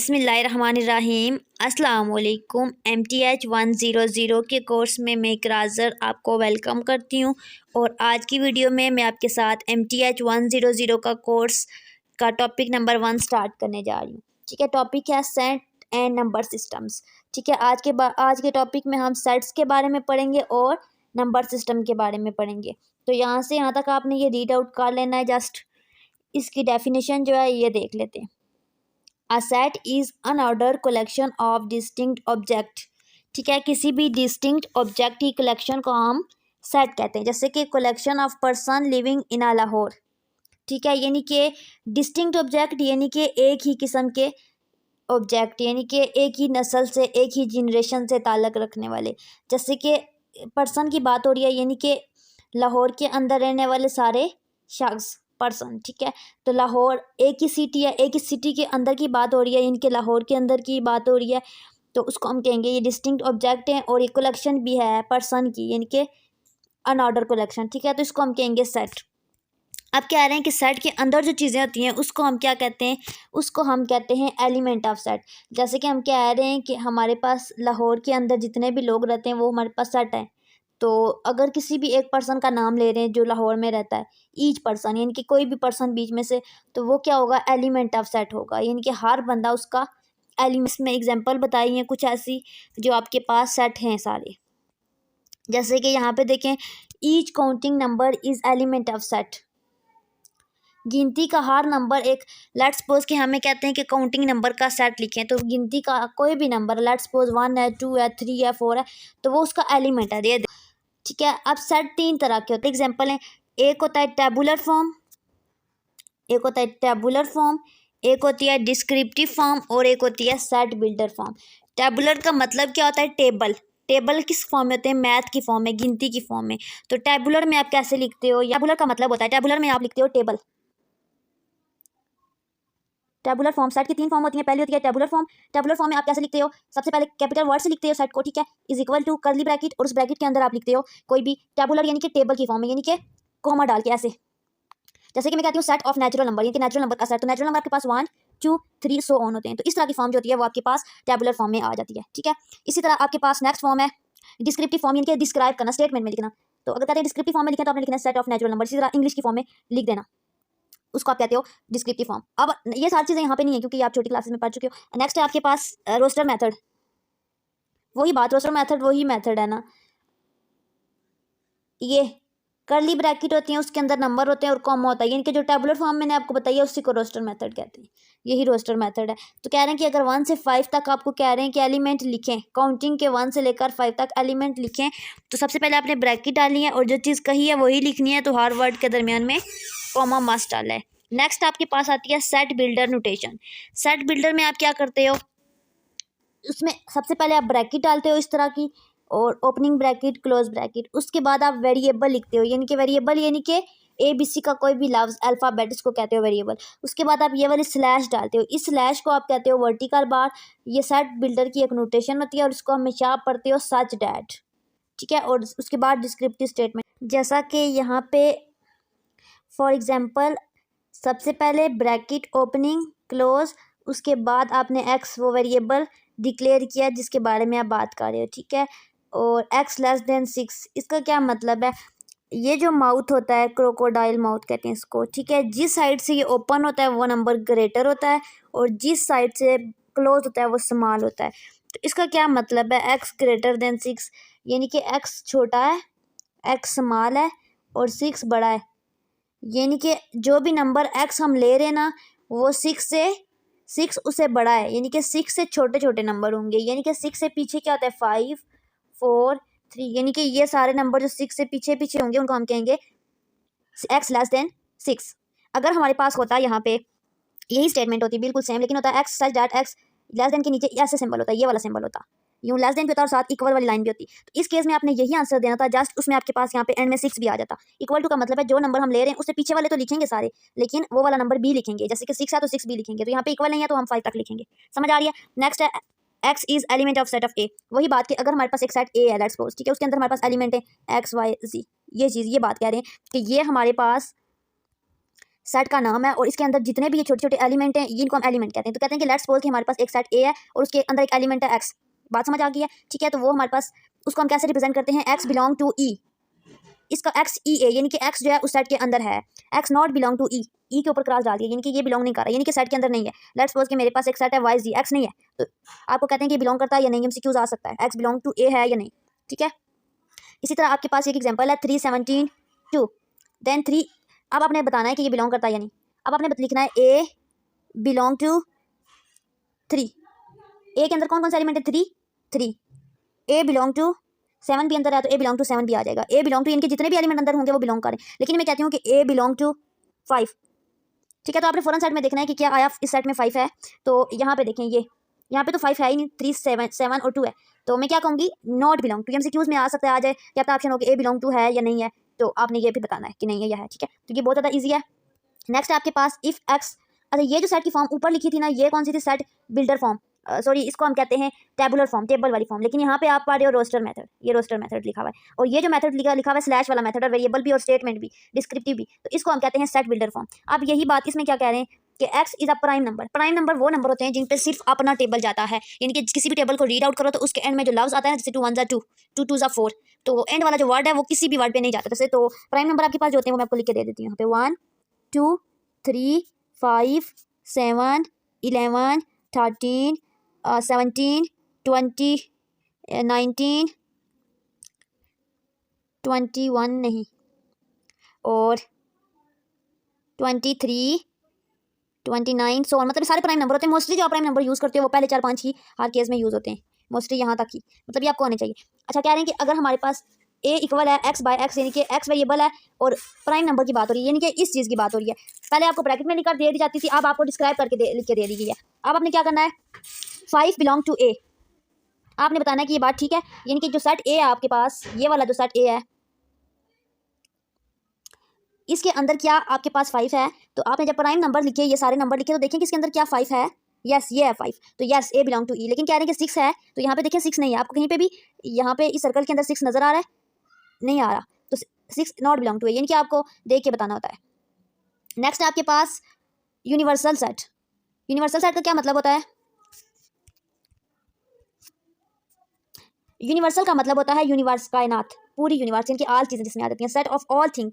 बिस्मिल्लाहिर्रहमानिर्रहीम। अस्सलाम वालेकुम। MTH 100 के कोर्स में मैं इकराज़र आपको वेलकम करती हूँ और आज की वीडियो में मैं आपके साथ MTH 100 का कोर्स का टॉपिक नंबर 1 स्टार्ट करने जा रही हूँ। ठीक है, टॉपिक है सेट एंड नंबर सिस्टम्स। ठीक है, आज के टॉपिक में हम सेट्स के बारे में पढ़ेंगे और नंबर सिस्टम के बारे में पढ़ेंगे। तो यहाँ से यहाँ तक आपने ये रीड आउट कर लेना है। जस्ट इसकी डेफिनेशन जो है ये देख लेते हैं। A set is unordered collection of distinct object। ठीक है, किसी भी डिस्टिंक्ट ऑब्जेक्ट की कलेक्शन को हम सेट कहते हैं। जैसे कि collection of person living in a Lahore. ठीक है, यानी कि डिस्टिंक्ट ऑब्जेक्ट यानी कि एक ही किस्म के ऑब्जेक्ट, यानी कि एक ही नस्ल से एक ही जनरेशन से ताल्लुक़ रखने वाले। जैसे कि पर्सन की बात हो रही है, यानी कि लाहौर के अंदर रहने वाले सारे शख्स पर्सन। ठीक है, तो लाहौर एक ही सिटी है, एक ही सिटी के अंदर की बात हो रही है, इनके लाहौर के अंदर की बात हो रही है, तो उसको हम कहेंगे ये डिस्टिंक्ट ऑब्जेक्ट हैं और ये कलेक्शन भी है पर्सन की, यानी कि अनऑर्डर कलेक्शन। ठीक है, तो इसको हम कहेंगे सेट। अब कह रहे हैं कि सेट के अंदर जो चीज़ें होती हैं उसको हम क्या कहते हैं, उसको हम कहते हैं एलिमेंट ऑफ सेट। जैसे कि हम कह रहे हैं कि हमारे पास लाहौर के अंदर जितने भी लोग रहते हैं वो हमारे पास सेट है। तो अगर किसी भी एक पर्सन का नाम ले रहे हैं जो लाहौर में रहता है, ईच पर्सन यानी कि कोई भी पर्सन बीच में से, तो वो क्या होगा, एलिमेंट ऑफ सेट होगा, यानी कि हर बंदा उसका एलिमेंट्स में एग्जांपल बताई हैं कुछ ऐसी जो आपके पास सेट हैं सारे। जैसे कि यहाँ पे देखें, each counting number is element of set. गिनती का हर नंबर एक, लेट्स सपोज कि हमें कहते हैं कि काउंटिंग नंबर का सेट लिखें, तो गिनती का कोई भी नंबर, लेट्स सपोज 1 है, 2 है, 3 है, 4 है, तो वो उसका एलिमेंट है। ये ठीक है। अब सेट 3 तरह के होते हैं। एग्जाम्पल है, एक होता है टेबुलर फॉर्म, एक होती है डिस्क्रिप्टिव फॉर्म और एक होती है सेट बिल्डर फॉर्म। टेबुलर का मतलब क्या होता है, टेबल किस फॉर्म में होते हैं, मैथ की फॉर्म में, गिनती की फॉर्म में। तो टेबुलर में आप कैसे लिखते हो, टेबुलर का मतलब होता है, टेबुलर में आप लिखते हो टेबुलर फॉर्म। सेट की 3 फॉर्म होती है। पहली होती है टेबुलर फॉर्म में आप कैसे लिखते हो, सबसे पहले कैपिटल वर्ड से लिखते हो सेट को। ठीक है, is equal to curly bracket और उस ब्रैकेट के अंदर आप लिखते हो कोई भी टेबुलर यानी कि टेबल की फॉर्म में, यानी कि कॉमा डाल के ऐसे। जैसे कि मैं कहती हूँ सेट ऑफ नेचुरल नंबर, यानी कि नेचुरल नंबर का सेट, तो नेचुरल नंबर आपके पास 1 2 3 सो ऑन होते हैं। तो इस तरह की फॉर्म जो होती है वो आपके पास टेबुलर फॉर्म में आ जाती है। ठीक है, इसी तरह आपके पास नेक्स्ट फॉर्म है डिस्क्रिप्टिव फॉर्म, यानी कि डिस्क्राइब करना, स्टेटमेंट में लिखना। तो अगर कहते हैं डिस्क्रिप्टिव फॉर्म में लिखना तो आपने लिखना सेट ऑफ नेचुरल नंबर। इसी तरह इंग्लिश की फॉर्म में लिख देना, उसको आप कहते हो डिस्क्रिप्टिव फॉर्म। अब ये सारी चीज़ें यहाँ पे नहीं है क्योंकि आप छोटी क्लासेस में पढ़ चुके हो। नेक्स्ट है आपके पास रोस्टर मेथड। वही मेथड है ना, ये कर्ली ब्रैकेट होती हैं, उसके अंदर नंबर होते हैं और कॉमा होता है, यानी कि जो टेबुलर फॉर्म मैंने आपको बताया उसी को रोस्टर मेथड कहते हैं। यही रोस्टर मेथड है। तो कह रहे हैं कि अगर 1 से 5 तक आपको कह रहे हैं कि एलिमेंट लिखें, काउंटिंग के 1 से लेकर 5 तक एलिमेंट लिखें, तो सबसे पहले आपने ब्रैकेट डालनी है और जो चीज़ कही है वही लिखनी है, तो हर वर्ड के दरमियान में कॉमा मस्ट डालना है। नेक्स्ट आपके पास आती है set builder notation. Set builder में आप क्या करते हो, उसमें सबसे पहले आप ब्रैकेट डालते हो इस तरह की, और ओपनिंग ब्रैकेट, क्लोज ब्रैकेट। उसके बाद आप वेरिएबल लिखते हो, यानी कि वेरिएबल यानी कि ABC का कोई भी लफ्ज़, अल्फ़ाबेट, इसको कहते हो वेरिएबल। उसके बाद आप ये वाली स्लैश डालते हो, इस स्लैश को आप कहते हो वर्टिकल बार। ये सेट बिल्डर की एक नोटेशन होती है और इसको हमेशा आप पढ़ते हो सच डैट। ठीक है, और उसके बाद डिस्क्रिप्टिव स्टेटमेंट, जैसा कि यहाँ पे फॉर एग्जाम्पल सबसे पहले ब्रैकेट ओपनिंग क्लोज, उसके बाद आपने एक्स वो वेरिएबल डिक्लेयर किया जिसके बारे में आप बात कर रहे हो। ठीक है, और x लेस देन 6, इसका क्या मतलब है, ये जो माउथ होता है क्रोकोडाइल माउथ कहते हैं इसको। ठीक है, जिस साइड से ये ओपन होता है वो नंबर ग्रेटर होता है और जिस साइड से क्लोज होता है वो स्मॉल होता है। तो इसका क्या मतलब है, x ग्रेटर देन 6 यानी कि x छोटा है, x स्मॉल है और 6 बड़ा है, यानी कि जो भी नंबर x हम ले रहे हैं ना वो 6 उससे बड़ा है, यानी कि 6 से छोटे छोटे नंबर होंगे, यानी कि 6 से पीछे क्या होता है 5 4 3, यानी कि ये सारे नंबर जो 6 से पीछे पीछे होंगे उनको हम कहेंगे x लेस देन 6। अगर हमारे पास होता है यहाँ पे यही स्टेटमेंट होती है बिल्कुल सेम, लेकिन होता है x such that x less than के नीचे ऐसे सिंबल होता है, ये वाला सिंबल होता है, यूँ लेस देन भी होता है और साथ इक्वल वाली लाइन भी होती। तो इस केस में आपने यही आंसर देना था, जस्ट उसमें आपके पास यहाँ पे एंड में 6 भी आ जाता। इक्वल टू का मतलब है जो नंबर हम ले रहे हैं उससे पीछे वाले तो लिखेंगे सारे, लेकिन वो वाला नंबर भी लिखेंगे, जैसे कि 6 है तो 6 भी लिखेंगे। तो यहाँ पे इक्वल नहीं है तो हम 5 तक लिखेंगे। समझ आ रही है। नेक्स्ट है x is element of set of A. वही बात कि अगर हमारे पास एक सेट ए है लेट्स सपोज, ठीक है, उसके अंदर हमारे पास एलिमेंट है x y z, ये चीज़ ये बात कह रहे हैं कि ये हमारे पास सेट का नाम है और इसके अंदर जितने भी ये छोटे छोटे एलिमेंट हैं इनको हम एलिमेंट कहते हैं। तो कहते हैं कि लेट्स सपोज कि हमारे पास एक सेट ए है और उसके अंदर एक एलिमेंट है एक्स। बात समझ आ गई है? ठीक है, तो वो हमारे पास उसको हम कैसे रिप्रेजेंट करते हैं, एक्स बिलोंग टू ई। इसका एक्स ई ए यानी कि एक्स जो है उस सेट के अंदर है, एक्स नॉट बिलोंग टू ई, ई के ऊपर क्रॉस डाल दिया यानी कि ये बिलोंग नहीं कर रहा, यानी कि सेट के अंदर नहीं है। लेट्स सपोज कि मेरे पास एक सेट है वाई जी, एक्स नहीं है, तो आपको कहते हैं कि बिलोंग करता है या नहीं, एमसीक्यूज आ सकता है, एक्स बिलोंग टू ए है या नहीं। ठीक है, इसी तरह आपके पास एक एग्जांपल है 317 2, देन 3, अब आपने बताना है कि ये बिलोंग करता है या नहीं। अब आपने लिखना है ए बिलोंग टू 3, ए के अंदर कौन कौन सा एलिमेंट है, 3, ए बिलोंग टू 7 भी अंदर है तो ए बिलोंग टू 7 भी आ जाएगा। ए बिलोंग टू इनके जितने भी एलिमेंट अंदर होंगे वो बिलोंग करें, लेकिन मैं कहती हूँ कि ए बिलोंग टू 5। ठीक है, तो आपने फौरन सेट में देखना है कि क्या आया इस सेट में 5 है। तो यहाँ पे देखें, ये यहाँ पे तो 5 है ही नहीं, 3 7 और 2 है, तो मैं क्या कहूँगी, नॉट बिलोंग टू। एमसीक्यूज में आ सकता है, आ जाए क्या आपका ऑप्शन हो कि ए बिलोंग टू है या नहीं है, तो आपने ये भी बताना है कि नहीं है या है। ठीक है, तो ये बहुत ज़्यादा ईजी है। नेक्स्ट आपके पास इफ़ एक्स, अच्छा ये जो सेट की फॉर्म ऊपर लिखी थी ना, ये कौन सी थी, सेट बिल्डर फॉर्म, सॉरी इसको हम कहते हैं टेबुलर फॉर्म, टेबल वाली फॉर्म, लेकिन यहाँ पे आप पढ़ रहे हो रोस्टर मेथड, ये रोस्टर मेथड लिखा हुआ है और ये जो मेथड लिखा हुआ है स्लैश वाला मेथड, और वेरिएबल भी और स्टेटमेंट भी, डिस्क्रिप्टिव भी, तो इसको हम कहते हैं सेट बिल्डर फॉर्म। अब यही बात इसमें क्या कह रहे हैं कि x is a prime number. Prime number वो नंबर होते हैं जिन पे सिर्फ अपना टेबल जाता है, यानी कि किसी भी टेबल को रीड आउट करो तो उसके एंड में जो लफ्ज आता है ना, जैसे 2 1 2, 2 2 4, तो एंड वाला जो वर्ड है वो किसी भी वर्ड पे नहीं जाता। जैसे तो प्राइम नंबर आपके पास जो होते हैं वो मैं आपको लिख के दे देती हूँ यहाँ पे, 1 2 3 5 7 11 13 17 20 19 21 नहीं, और 23 29 सो, मतलब सारे प्राइम नंबर होते हैं। मोस्टली जो आप प्राइम नंबर यूज़ करते हो वो पहले 4 5 ही हर केस में यूज़ होते हैं, मोस्टली यहाँ तक ही, मतलब ये आपको आने चाहिए। अच्छा, कह रहे हैं कि अगर हमारे पास ए इक्वल है एक्स बाय एक्स, यानी कि एक्स वेरिएबल है और प्राइम नंबर की बात हो रही है, यानी कि इस चीज़ की बात हो रही है। पहले आपको ब्रैकेट में लिखकर दे दी जाती थी, अब आपको डिस्क्राइब करके लिख के दे दी गई है। अब आपने क्या करना है, 5 बिलोंग टू ए, आपने बताना है कि ये बात ठीक है, यानी कि जो सेट ए है आपके पास, ये वाला जो सेट ए है, इसके अंदर क्या आपके पास 5 है। तो आपने जब प्राइम नंबर लिखे, ये सारे नंबर लिखे, तो देखें कि इसके अंदर क्या 5 है, यस ये है 5, तो यस ए बिलोंग टू ई। लेकिन कह रहे हैं कि 6 है, तो यहाँ पे देखें 6 नहीं है, आपको कहीं पे भी यहाँ पे इस सर्कल के अंदर 6 नजर आ रहा है, नहीं आ रहा, तो 6 नॉट बिलोंग टू ए, यानी कि आपको देख के बताना होता है। नेक्स्ट आपके पास यूनिवर्सल सेट। यूनिवर्सल सेट का क्या मतलब होता है, यूनिवर्सल का मतलब होता है यूनिवर्स, कायनात, पूरी यूनिवर्स, यानी कि ऑल चीज़ें जिसमें आ जाती हैं, set of all thing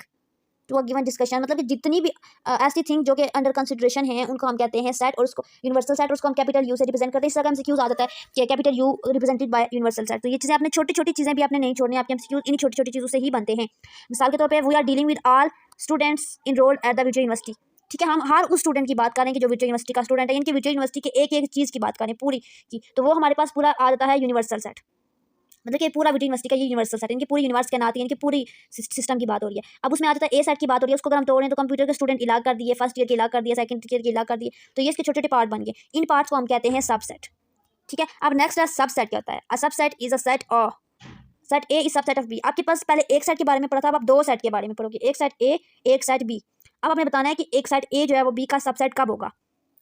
to a given discussion, मतलब कि जितनी भी ऐसी थिंग जो कि अंडर कंसिडरेशन है उनको हम कहते हैं सेट, और उसको यूनिवर्सल सेट, और उसको हम कैपिटल यू से रिप्रेजेंट करते हैं। इस तरह एमसीक्यूज आ जाता है कि capital you represented by universal set. तो ये चीज़ें आपने छोटी छोटी चीज़ें भी आपने नहीं छोड़नी, आपके एमसीक्यूज इन्हीं छोटी छोटी चीज़ों से ही बनते हैं। मिसाल के तौर पर we are dealing with all students enrolled at the Vijay university. ठीक है, हम हर उस स्टूडेंट की बात करें कि जो विजय यूनिवर्सिटी का स्टूडेंट है, यानी कि विजय यूनिवर्सिटी के एक एक चीज़ की बात करें पूरी की, तो वो हमारे पास पूरा आ जाता है यूनिवर्सल सेट। मतलब कि पूरा विजय यूनिवर्सिटी का ये यूनिवर्सल सेट, इनकी पूरी यूनिवर्स के नाते, इनकी पूरी सिस्टम की बात हो रही है। अब उसमें आ जाता है ए सेट की बात हो रही है, उसको अगर हम तोड़ें तो कंप्यूटर के स्टूडेंट इलाग कर दिए, फर्स्ट ईयर के इलाग कर दिए, सेकंड ईयर के इलाग कर दिए, तो ये इसके छोटे छोटे पार्ट बन गए। इन पार्ट्स को हम कहते हैं सबसेट। ठीक है, अब नेक्स्ट है सबसेट। क्या होता है, a subset is a set of, set A is subset of B. आपके पास पहले एक सेट के बारे में पढ़ा था, अब आप 2 सेट के बारे में पढ़ोगे, एक सेट ए एक सेट बी। अब आपने बताना है कि एक सेट ए जो है वो बी का सबसेट कब होगा,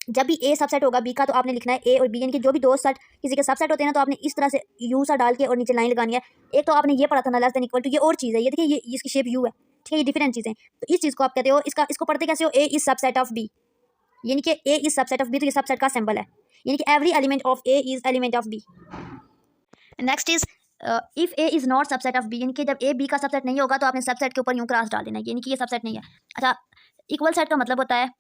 जब भी ए सबसेट होगा बी का, तो आपने लिखना है ए और बी, यानी कि जो भी 2 सेट किसी के सबसेट होते हैं ना, तो आपने इस तरह से यू सा डाल के और नीचे लाइन लगानी है। एक तो आपने ये पढ़ा था ना, लेस देन इक्वल टू, ये और चीज़ है, ये देखिए ये इसकी शेप यू है। ठीक है, ये डिफरेंट चीज़ें, तो इस चीज़ को आप कहते हो, इसको पढ़ते कैसे हो, A is subset of B, यानी कि A is subset of B, तो ये सबसेट का सिंबल है, यानी कि every element of A is element of B. Next is if A is not subset of B, यानी कि जब ए बी का सबसेट नहीं होगा तो आपने सबसेट के ऊपर यूं क्रॉस डाल देना है, यानी कि ये सबसेट नहीं है। अच्छा, इक्वल सेट का मतलब होता है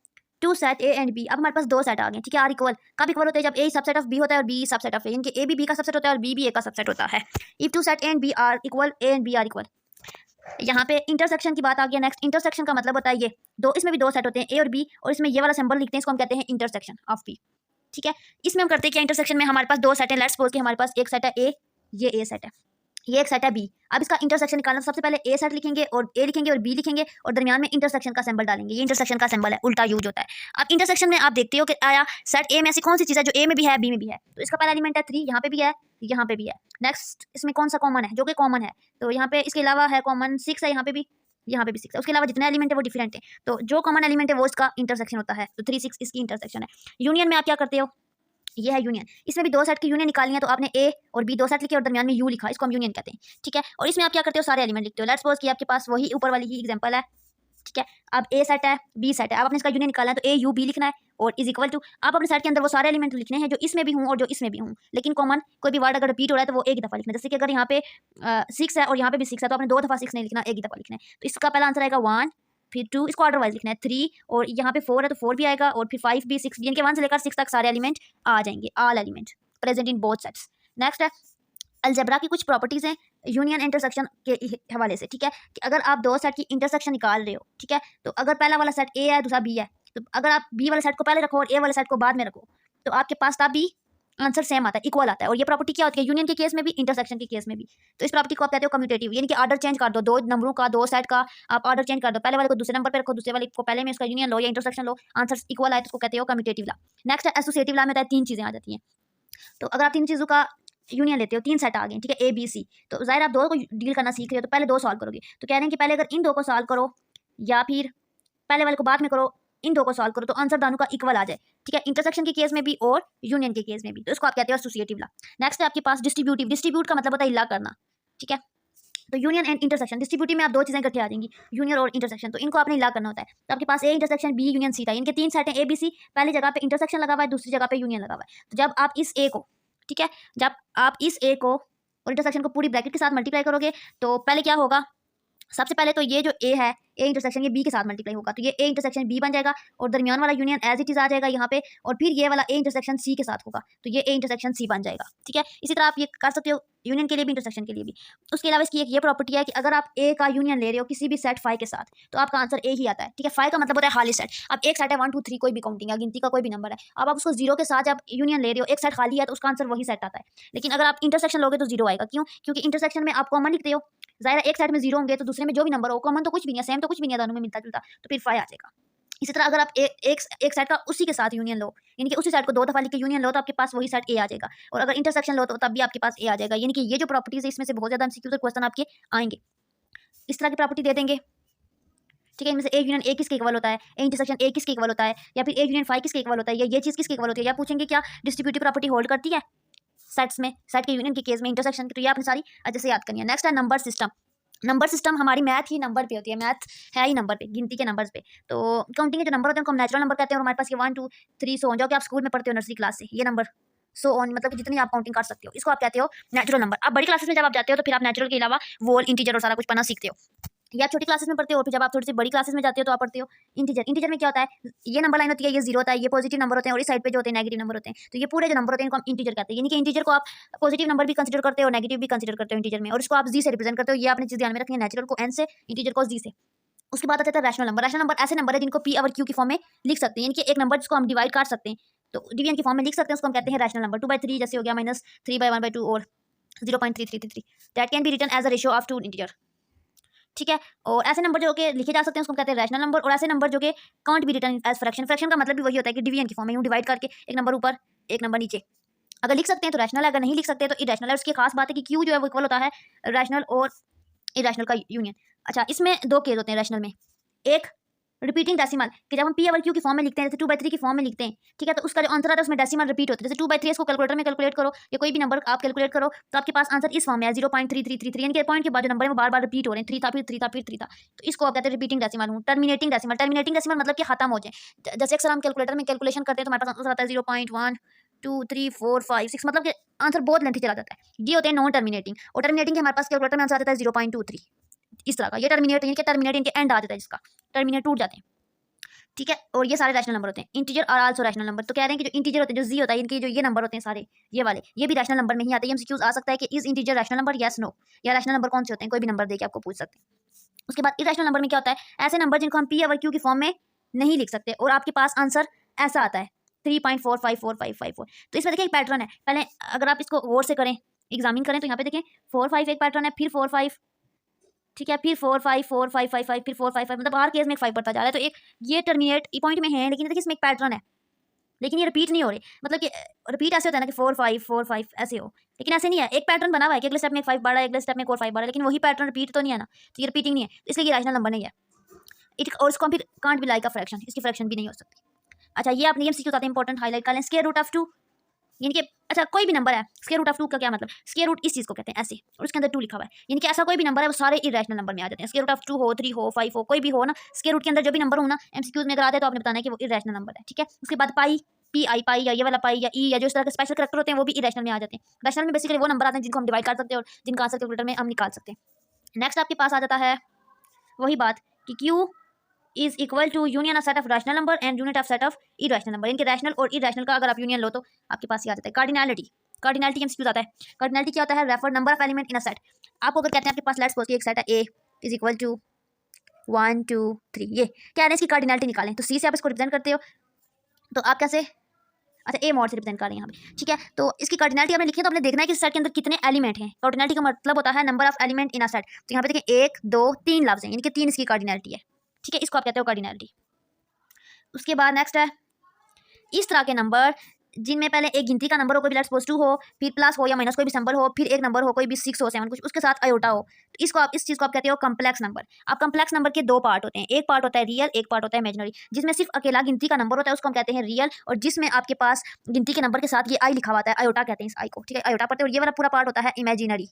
two set A and B. अब हमारे पास 2 सेट आ गए, ठीक है, आर इक्वल कब इक्वल होते हैं, जब ए सबसेट ऑफ बी होता है और बी सबसेट ऑफ ए, यानी कि ए बी का सबसेट होता है और बी भी ए का सबसेट होता है। If two set A and B are equal, A and B are equal. यहाँ पे इंटरसेक्शन की बात आ गई। नेक्स्ट, इंटरसेक्शन का मतलब होता है ये दो, इसमें भी 2 सेट होते हैं ए और बी, और इसमें ये वाला सिंबल लिखते हैं, इसको हम कहते हैं इंटरसेक्शन ऑफ बी। ठीक है, इसमें हम करते हैं क्या, इंटरसेक्शन में हमारे पास 2 सेट हैं। लेट्स सपोज कि हमारे पास एक सेट है ए, ये ए सेट है, ये एक सेट है बी। अब इसका इंटरसेक्शन निकालना, सबसे पहले ए सेट लिखेंगे और ए लिखेंगे और बी लिखेंगे और दरमियान में इंटरसेक्शन का सिंबल डालेंगे। ये इंटरसेक्शन का सिंबल है, उल्टा यूज होता है। अब इंटरसेक्शन में आप देखते हो कि आया सेट ए में ऐसी कौन सी चीज़ है जो ए में भी है बी में भी है, तो इसका पहला एलिमेंट है 3, यहाँ पे भी है, यहाँ पे भी है। नेक्स्ट, इसमें कौन सा कॉमन है, जो कि कॉमन है, तो यहाँ पे इसके अलावा है कॉमन 6 है, यहाँ पे भी, यहाँ पे भी 6 है। उसके अलावा जितने एलिमेंट है वो डिफरेंट है, तो जो कॉमन एलिमेंट है वो इसका इंटरसेक्शन होता है, तो 3 6 इसकी इंटरसेक्शन है। यूनियन में आप क्या करते हो, ये है यूनियन, इसमें भी 2 सेट की यूनियन निकालनी है, तो आपने ए और बी 2 सेट लिखे और दरमियान में यू लिखा, इसको हम यूनियन कहते हैं। ठीक है, और इसमें आप क्या करते हो, सारे एलिमेंट लिखते हो। लेट्स सपोज कि आपके पास वही ऊपर वाली ही एग्जांपल है, ठीक है। अब ए सेट है, बी सेट है, अब आपने इसका यूनियन निकालना है तो ए यू बी लिखना है और इज इक्वल टू आप अपने सेट के अंदर वो सारे एलिमेंट लिखने हैं जो इसमें भी हूँ और जो इसमें भी हूँ, लेकिन कॉमन कोई भी वर्ड अगर रिपीट हो रहा है तो वो एक ही दफ़ा लिखना है। जैसे कि अगर यहाँ पे 6 है और यहाँ पे भी 6 है तो आपने 2 दफ़ा 6 नहीं लिखना, एक ही दफ़ा लिखना है। तो इसका पहला आंसर आएगा 1, फिर 2, इसको ऑर्डर वाइज लिखना है, 3 और यहाँ पे 4 है तो 4 भी आएगा और फिर 5 भी, 6 भी, यानी कि 1 से लेकर 6 तक सारे एलिमेंट आ जाएंगे, all element present in both sets. Next है अलजेब्रा की कुछ प्रॉपर्टीज हैं यूनियन इंटरसेक्शन के हवाले से, ठीक है, कि अगर आप दो सेट की इंटरसेक्शन निकाल रहे हो, ठीक है, तो अगर पहला वाला सेट ए है दूसरा बी है, तो अगर आप बी वाले सेट को पहले रखो और ए वाले सेट को बाद में रखो तो आपके पास तब भी आंसर सेम आता है, इक्वल आता है। और ये प्रॉपर्टी क्या होती है यूनियन के केस में भी, इंटरसेक्शन के केस में भी। तो इस प्रॉपर्टी को आप कहते हो कम्यूटेटिव, यानी कि ऑर्डर चेंज कर दो, दो नंबरों का, दो सेट का आप ऑर्डर चेंज कर दो, पहले वाले को दूसरे नंबर पे रखो, दूसरे वाले को पहले में, उसका यूनियन लो या इंटरसेक्शन लो, आंसर इक्वल आए तो उसको कहते हो कम्यूटेटिव लॉ। नेक्स्ट है एसोसिएटिव लॉ में होता है 3 चीज़ें आ जाती हैं। तो अगर आप 3 चीज़ों का यूनियन लेते हो, 3 सेट आ गए, ठीक है, ए बी सी, तो ज़ाहिर आप 2 को डील करना सीख रहे हो तो पहले 2 सॉल्व करोगे। तो कह रहे हैं कि पहले अगर इन 2 को सॉल्व करो या फिर पहले वाले को बाद में करो, इन 2 को सॉल्व करो तो आंसर दोनों का इक्वल आ जाए, ठीक है, इंटरसेक्शन के केस में भी और यूनियन के केस में भी। तो इसको आप कहते हो एसोसिएटिव लॉ। नेक्स्ट है आपके पास डिस्ट्रीब्यूटिव, डिस्ट्रीब्यूट का मतलब होता है इला करना, ठीक है। तो यूनियन एंड इंटरसेक्शन, डिस्ट्रीब्यूटिव में आप 2 चीज़ें इकट्ठे आ जाएंगी, यूनियन और इंटरसेक्शन, तो इनको आपने इला करना होता है। तो आपके पास A intersection B union C था, इनके 3 सेट हैं ए बी सी, पहली जगह पे इंटरसेक्शन लगा हुआ है, दूसरी जगह पे यूनियन लगा हुआ है। तो जब आप इस ए को, ठीक है, जब आप इस ए को और इंटरसेक्शन को पूरी ब्रैकेट के साथ मल्टीप्लाई करोगे तो पहले क्या होगा, सबसे पहले तो ये जो ए है, ए इंटरसेक्शन ये बी के साथ मल्टीप्लाई होगा तो ये ए इंटरसेक्शन बी बन जाएगा और दरमियान वाला यूनियन एज इट इज आ जाएगा यहाँ पे, और फिर ये वाला ए इंटरसेक्शन सी के साथ होगा तो ये ए इंटरसेक्शन सी बन जाएगा, ठीक है। इसी तरह आप ये कर सकते हो यूनियन के लिए भी, इंटरसेक्शन के लिए भी। उसके अलावा इसकी एक ये प्रॉपर्टी है कि अगर आप ए का यूनियन ले रहे हो किसी भी सेट 5 के साथ तो आपका आंसर ए ही आता है, ठीक है। 5 का मतलब होता है खाली सेट। अब एक सेट है 1 2 3 कोई भी काउंटिंग है, गिनती का कोई भी नंबर है, अब आप उसको 0 के साथ जब यूनियन ले रहे हो, एक सेट खाली है तो उसका आंसर वही सेट आता है। लेकिन अगर आप इंटरसेक्शन लोगे तो 0 आएगा, क्यों? क्योंकि इंटरसेक्शन में आप कॉमन लिखते हो, ज़ाहिर है एक सेट में 0 होंगे तो दूसरे में जो भी नंबर हो कॉमन तो कुछ भी नहीं है, सेम तो कुछ भी नहीं है दोनों में मिलता जुलता, तो फिर 5 आ जाएगा। इसी तरह अगर आप एक सेट का उसी के साथ यूनियन लो, यानी कि उसी सेट को 2 दफ़ा लिख के यूनियन लो तो आपके पास वही सेट ए आ जाएगा, और अगर इंटरसेक्शन लो तो तब भी आपके पास ए आ जाएगा। यानी कि ये जो प्रॉपर्टीज है इसमें से बहुत ज़्यादा एमसीक्यू क्वेश्चन आपके आएंगे, इस तरह की प्रॉपर्टी दे देंगे, ठीक है। इनमें से ए यूनियन ए किसके इक्वल होता है, ए इंटरसेक्शन ए किसके इक्वल होता है, या फिर ए यूनियन 5 किसके इक्वल होता है, या ये चीज़ किसके इक्वल होती है, या पूछेंगे क्या डिस्ट्रीब्यूटिव प्रॉपर्टी होल्ड करती है सेट्स में, सेट के यूनियन के केस में, इंटरसेक्शन की, तो ये आपने सारी अच्छे से याद करनी है। नेक्स्ट है नंबर सिस्टम। नंबर सिस्टम हमारी मैथ ही नंबर पे होती है, मैथ है ही नंबर पे, गिनती के नंबर्स पे। तो काउंटिंग के जो नंबर होते हैं उनको हम नेचुरल नंबर कहते हैं, और हमारे पास ये 1 2 3 सो ऑन, जो कि आप स्कूल में पढ़ते हो नर्सरी क्लास से, ये नंबर सो ऑन मतलब कि जितनी आप काउंटिंग कर सकते हो, इसको आप कहते हो नेचुरल नंबर। अब बड़ी क्लासेस में जब आप जाते हो तो फिर आप नेचुरल के अलावा वोल, इंटीजर और सारा कुछ पढ़ना सीखते हो, या छोटी क्लासेस में पढ़ते हो, फिर जब आप थोड़ी सी बड़ी क्लासेस में जाते हो तो आप पढ़ते हो इंटीजर। इंटीजर में क्या होता है, ये नंबर लाइन होती है, ये 0 होता है, ये पॉजिटिव नंबर होते हैं और इस साइड पे जो होते हैं नेगेटिव नंबर होते हैं। तो ये पूरे जो नंबर होते हैं इनको हम इंटीजर कहते हैं, यानी कि इंटीजर को आप पॉजिटिव नंबर भी कंसीडर करते हो और नेगेटिव भी कंसीडर करते हो इंटीजर में, और इसको आप जी से रिप्रेजेंट करते हो। ये आपने चीज़ ध्यान में रखनी है, नेचुरल को एन से, इंटीजर को जी से। उसके बाद आता है रैशनल नंबर। रैशनल नंबर ऐसे नंबर है जिनको पी और क्यू की फॉर्म में लिख सकते हैं, यानी कि एक नंबर जिसको हम डिवाइड कर सकते हैं तो डिवीजन की फॉर्म में लिख सकते हैं, उसको हम कहते हैं रैशनल नंबर। 2/3 जैसे हो गया, -3/1/2 और 0.3333, that can be written as a ratio of 2 integer, ठीक है। और ऐसे नंबर जो कि लिखे जा सकते हैं उसको कहते हैं रैशनल नंबर, और ऐसे नंबर जो कि can't be written as fraction. Fraction का मतलब भी वही होता है कि डिवीजन की फॉर्म में यूं डिवाइड करके एक नंबर ऊपर एक नंबर नीचे अगर लिख सकते हैं तो रैशनल है, अगर नहीं लिख सकते तो इरेशनल है। उसकी खास बात है कि क्यू जो है वो इक्वल होता है रैशनल और इरेशनल का यूनियन। अच्छा, इसमें 2 केस होते हैं रैशनल में, एक रिपीटिंग डेसिमल कि जब हम पी और क्यू की फॉर्म में लिखते हैं, जैसे 2/3 की फॉर्म में लिखते हैं, ठीक है, तो उसका जो आंसर आता है उसमें डेसिमल रिपीट होता है। जैसे 2/3 इसको कैलकुलेटर में कैलकुलेट करो या कोई भी नंबर आप कैलकुलेट करो तो आपके पास आंसर इस फॉर्म में है 0.3333, यानी कि पॉइंट के बाद जो नंबर है वो बार बार रिपीट हो रहे हैं, 3 था फिर 3 था फिर 3 था, तो इसको आप कहते हैं रिपीटिंग डेसिमल हूँ। टर्मिनेटिंग डेसिमल, टर्मिनेटिंग डेसिमल मतलब कि खत्म हो जाए। जैसे अक्सर हम कैलकुलेटर में कैलकुलेशन करते हैं तो हमारे पास आंसर आता है 0.1 2 3 4 5 6, मतलब कि आंसर बहुत लेंथी चला जाता है। ये होते हैं नॉन टर्मिनेटिंग, और टर्मिनेटिंग हमारे पास कैलकुलेटर में आंसर आता है 0.23 इस तरह का। ये टर्मिनेट यानी कि टर्मिनेट इनके एंड आ जाता है, जिसका टर्मिनेट टूट जाते हैं, ठीक है। और ये सारे रैशनल नंबर होते हैं, इंटीजर और आल्सो रैशनल नंबर। तो कह रहे हैं कि जो इंटीजर होते हैं, जो जी होता है, इनके जो ये नंबर होते हैं सारे ये वाले, ये भी रैशनल नंबर में ही आते हैं। एमसीक्यूज आ सकता है कि is integer rational number, yes no, या रैशनल नंबर कौन से होते हैं, कोई भी नंबर देके आपको पूछ सकते हैं। उसके बाद इरेशनल नंबर में क्या होता है, ऐसे नंबर जिनको हम पी और क्यू की फॉर्म में नहीं लिख सकते और आपके पास आंसर ऐसा आता है 3.454554। तो इसमें देखिए एक पैटर्न है, पहले अगर आप इसको गौर से करें, एग्जामिन करें तो यहाँ पे देखें 4 5 एक पैटर्न है, फिर 4 5, ठीक है, फिर 4 5 4 5 5 5, फिर 4 5 5, मतलब हर केस में एक 5 बढ़ता जा रहा है। तो एक ये टर्मिनेट ई पॉइंट में है, लेकिन देखिए इसमें एक पैटर्न है, लेकिन ये रिपीट नहीं हो रही। मतलब कि रिपीट ऐसे होता है ना कि 4 5 4 5 ऐसे हो, लेकिन ऐसे नहीं है। एक पैटर्न बना हुआ है कि अगले स्टेप में एक 5 बढ़ा है, अगले स्टेप में एक और 5 बढ़ा है, लेकिन वही पैटर्न रिपीट तो नहीं है ना, तो ये रिपीटिंग नहीं है, तो इसलिए ये रैशनल नंबर नहीं है। और इसको फिर can't be like a fraction, इसकी फ्रैक्शन भी नहीं हो सकती। अच्छा, ये आपने एमसीक्यू आते हैं इंपॉर्टेंट, हाईलाइट कर लें। स्क्वायर रूट ऑफ 2, यानी कि अच्छा कोई भी नंबर है, स्क्वायर रूट ऑफ 2 का क्या मतलब, स्क्वायर रूट इस चीज़ को कहते हैं ऐसे, और उसके अंदर 2 लिखा हुआ है, यानी कि ऐसा कोई भी नंबर है वो सारे इरेशनल नंबर में आ जाते हैं। स्क्वायर रूट ऑफ 2 हो, 3 हो, 5 हो, कोई भी हो ना, स्क्वायर रूट के अंदर जो भी नंबर हो ना एमसीक्यूज में अगर आता है तो आपने बताना है कि वो इरेशनल नंबर है, ठीक है। उसके बाद पाई, पी आई पाई या ये वाला पाई या ई या जो इस तरह के स्पेशल करैक्टर होते हैं वो भी इरेशनल में आ जाते हैं। रैशनल में बेसिकली वो नंबर आते हैं जिनको हम डिवाइड कर सकते हैं और जिनका आंसर कैलकुलेटर में हम निकाल सकते हैं। नेक्स्ट आपके पास आ जाता है वही बात कि Q is equal to union of set of rational number and unit of set of irrational number. इनके रैशनल और इरेशनल का अगर आप यूनियन लो तो आपके पास ये आ जाता है कार्डिनैलिटी। कार्डिनैलिटी एमसीक्यू आता है। कार्डिनैलिटी क्या होता है, refer number of element in a set. आपको अगर कहते हैं आपके पास लेट्स सपोज कि एक सेट है ए इज इक्वल टू 1 2 3, ये कह रहे हैं इसकी कार्डिनैलिटी निकालें, तो सी से आप इसको रिप्रेजेंट करते हो, तो आप कैसे, अच्छा ए मॉड से रिप्रेजेंट कर रहे हैं यहाँ पे, ठीक है। तो इसकी कार्डिनैलिटी आपने लिखी है तो आपने देखना है कि इस सेट के अंदर कितने एलिमेंट हैं। कार्डिनैलिटी का मतलब होता है number of element in a set. तो यहाँ पे देखें 1 2 3 लफ्ज हैं, यानी कि 3 इसकी कार्डिनैलिटी है, ठीक है, इसको आप कहते हो कार्डिनैलिटी। उसके बाद नेक्स्ट है इस तरह के नंबर जिनमें पहले एक गिनती का नंबर हो, कोई भी लेट्स सपोज 2 हो, फिर प्लस हो या माइनस कोई भी सिंबल हो, फिर एक नंबर हो कोई भी 6 हो 7 कुछ, उसके साथ आयोटा हो, तो इसको आप इस चीज़ को आप कहते हो कम्प्लेक्स नंबर। अब कम्प्लेक्स नंबर के दो पार्ट होते हैं, एक पार्ट होता है रियल, एक पार्ट होता है इमेजिनरी। जिसमें सिर्फ अकेला गिनती का नंबर होता है उसको हम कहते हैं रियल, और जिसमें आपके पास गिनती के नंबर के साथ ये आई लिखा हुआ होता है, आयोटा कहते हैं इस आई को, ठीक है, आयोटा पढ़ते हैं। और ये वाला पूरा पार्ट होता है इमेजिनरी,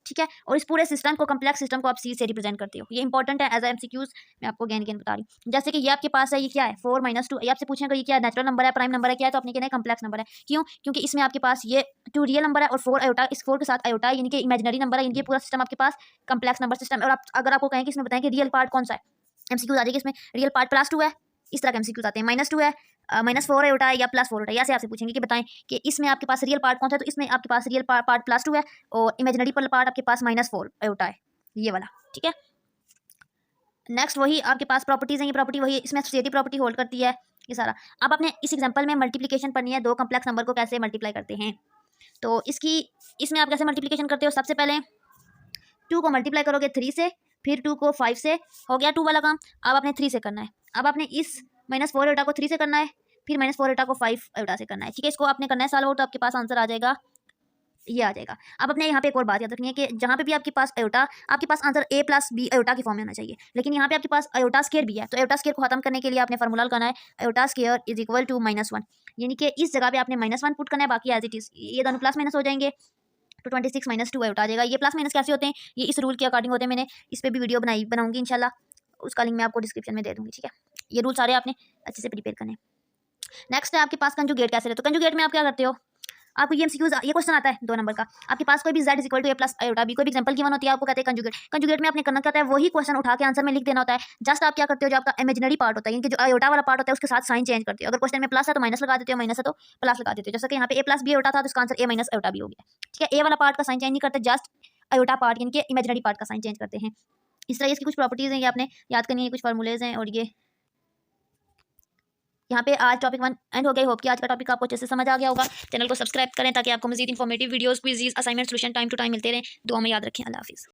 ठीक है। और इस पूरे सिस्टम को, कम्प्लेक्स सिस्टम को आप सी से रिप्रेजेंट करते हो। ये इंपॉर्टेंट है एज एमसीक्यूज, मैं आपको अगेन बता रही हूँ। जैसे कि ये आपके पास है, ये क्या है 4 - 2, ये आपसे पूछेंगे ये क्या है, नेचुरल नंबर है, प्राइम नंबर है, क्या है, तो आपने कहना है कम्प्लेक्स नंबर है। क्यों, क्योंकि इसमें आपके पास ये 2 रियल नंबर है और 4 आयोटा, इस 4 के साथ आयोटा है, यानी कि इमेजिनरी नंबर है, यानी कि पूरा सिस्टम आपके पास कम्प्लेक्स नंबर सिस्टम है। और आप अगर आपको कहें कि इसमें बताएं कि रियल पार्ट कौन सा है, एमसीक्यूज आ जाएगी इसमें, रियल पार्ट +2 है, इस तरह के एमसीक्यूज आते हैं। -2 है, -4 आयोटा है या +4 आयोटा, ऐसे आपसे पूछेंगे कि बताएं कि इसमें आपके पास रियल पार्ट कौन सा है, तो इसमें आपके पास रियल पार्ट +2 है और इमेजिनरी पार्ट आपके पास -4 आयोटा है, ये वाला, ठीक है। नेक्स्ट वही आपके पास प्रॉपर्टीज हैं, ये प्रॉपर्टी वही इसमें एसोसिएटिव प्रॉपर्टी होल्ड करती है, ये सारा। अब आपने इस एग्जांपल में मल्टीप्लिकेशन पढ़नी है, दो कम्प्लेक्स नंबर को कैसे मल्टीप्लाई करते हैं। तो इसमें आप कैसे मल्टीप्लिकेशन करते हो, सबसे पहले 2 को मल्टीप्लाई करोगे 3 से, फिर 2 को 5 से, हो गया 2 वाला काम। अब आपने 3 से करना है, अब आपने इस -4 आयोटा को 3 से करना है, फिर -4 आयोटा को 5 आयोटा से करना है, ठीक है। इसको आपने करना है सॉल्व आउट, तो आपके पास आंसर आ जाएगा, ये आ जाएगा। अब अपने यहाँ पे एक और बात याद रखनी है कि जहाँ पे भी आपके पास आयोटा, आपके पास आंसर a + b आयोटा की फॉर्म में होना चाहिए, लेकिन यहाँ पे आपके पास आयोटा स्क्वायर भी है, तो आयोटा स्क्वायर को खत्म करने के लिए आपने फार्मूला लगाना है iota square is equal to -1, यानी कि इस जगह पे आपने -1 पुट करना है, बाकी एज इट इज ये दोनों प्लस माइनस हो जाएंगे, तो 26 - 2 आयोटा आ जाएगा। ये प्लस माइनस कैसे होते हैं, ये इस रूल के अकॉर्डिंग होते हैं। मैंने इस पर भी वीडियो बनाऊंगी इंशाल्लाह, उसका लिंक मैं आपको डिस्क्रिप्शन में दे दूंगी, ठीक है। ये रूल सारे आपने अच्छे से प्रिपेयर करने। नेक्स्ट है आपके पास कंजुगेट कैसे है, तो कंजुगेट में आप क्या करते हो, आपको ये एमसीक्यूज, ये क्वेश्चन आता है 2 नंबर का, आपके पास कोई भी z = a + आयोटा b, कोई भी एग्जांपल गिवन होती है, आपको कहते हैं कंजुगेट। कंजुगेट में आपने करना क्या होता है, वही क्वेश्चन उठा के आंसर में लिख देना होता है। जस्ट आप क्या करते हो, जो आपका इमेजिनरी पार्ट होता है, यानी कि जो आयोटा वाला पार्ट होता है उसके साथ साइन चेंज करते हो। अगर क्वेश्चन में प्लस है तो माइनस लगा देते हो, माइनस है तो प्लस लगा देते हो। जैसे कि यहाँ पे a + b आयोटा था तो इसका आंसर a - आयोटा b हो गया, ठीक है। ए वाला पार्ट का साइन चेंज नहीं करते, जस्ट आयोटा पार्ट यानी कि इमेजिनरी पार्ट का साइन चेंज करते हैं। इस तरह इसकी कुछ प्रॉपर्टीज हैं, ये आपने याद करनी है, कुछ फार्मूलेज हैं। और ये यहाँ पे आज टॉपिक 1 एंड हो गया। होप कि आज का टॉपिक आपको अच्छे से समझ आ गया होगा। चैनल को सब्सक्राइब करें ताकि आपको मजीद informative videos, quiz, assignment, solution time to time मिलते रहें। दुआ में याद रखें। अल्लाह हाफिज़।